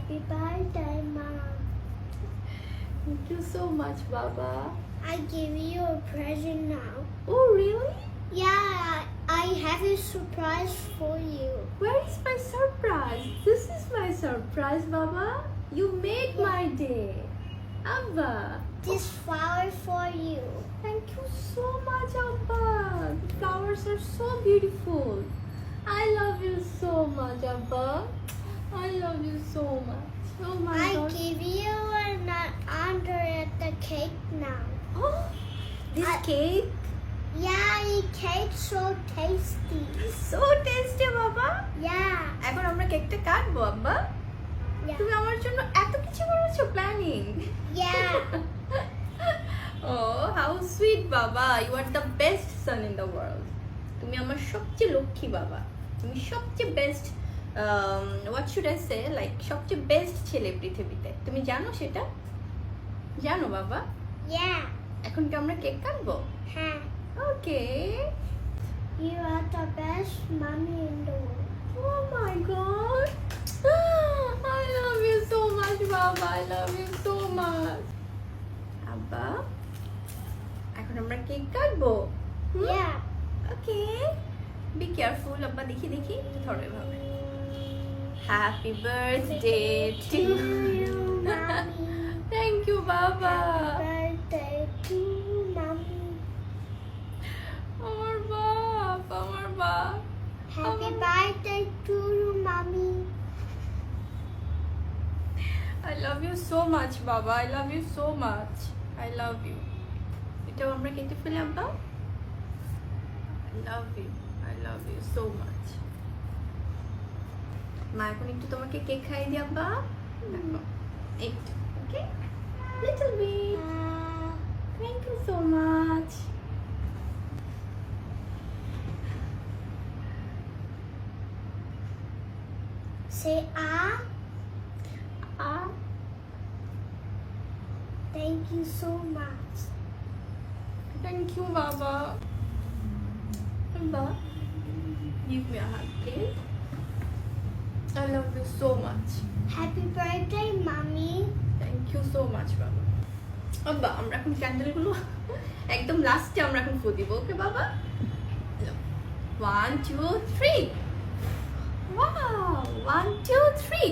Happy birthday, Mom. Thank you so much, Baba. I give you a present now. Oh, really? Yeah, I have a surprise for you. Where is my surprise? This is my surprise, Baba. You made my day. Abba. This flower for you. Thank you so much, Abba. The flowers are so beautiful. I love you so much, Abba. I love you so much. Oh my I God. give you an under at the cake now. Oh, this I- cake Yeah, the cake's so tasty. is so tasty, Baba. Yeah, এখন আমরা কেকটা কাটবো, আব্বা। yeah, তুমি আমার জন্য এত কিছু করেছো planning. yeah. Oh, how sweet, Baba. You are the best son in the world. তুমি আমার সবচেয়ে লক্ষ্মী বাবা। তুমি সবচেয়ে best what should I say, like সবচেয়ে বেস্ট ছেলে পৃথিবীতে। তুমি জানো সেটা? জানো বাবা? Yeah, এখন কি আমরা কেক কাটবো? huh. Okay. You are the best mommy in the world. Oh my God. I love you so much, Baba. I love you so much. আব্বা, এখন আমরা কেক কাটবো। Yeah. ওকে। Be careful, আব্বা দেখি ধরো এভাবে। Happy birthday to you, mommy. Thank you, Baba. Happy birthday to mommy. আমার বাপ। Happy birthday to you, mommy. I love you so much, Baba. I love you so much. I love you. এটাও আমরা কেটে ফেলি আব্বা। I love you so much. মা এখন একটু তোমাকে কেক খাইয়ে দিই আব্বা। দেখো, একটু, ওকে? Little bit. Thank you so much. Say ah. Ah, Thank you so much. thank you, Baba. Abba, give me a hug, please. I love you so much. Happy birthday, mommy. Thank you so much, Baba. আব্বা, আমরা এখন ক্যান্ডেলগুলো একদম লাস্টে আমরা এখন ফু দিব, ওকে বাবা? 1 2 3. Wow, 1 2 3.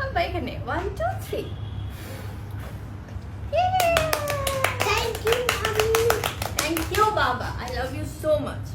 আব্বা এখানে 1 2 3. Yay! Thank you, mommy. Thank you, Baba. I love you so much.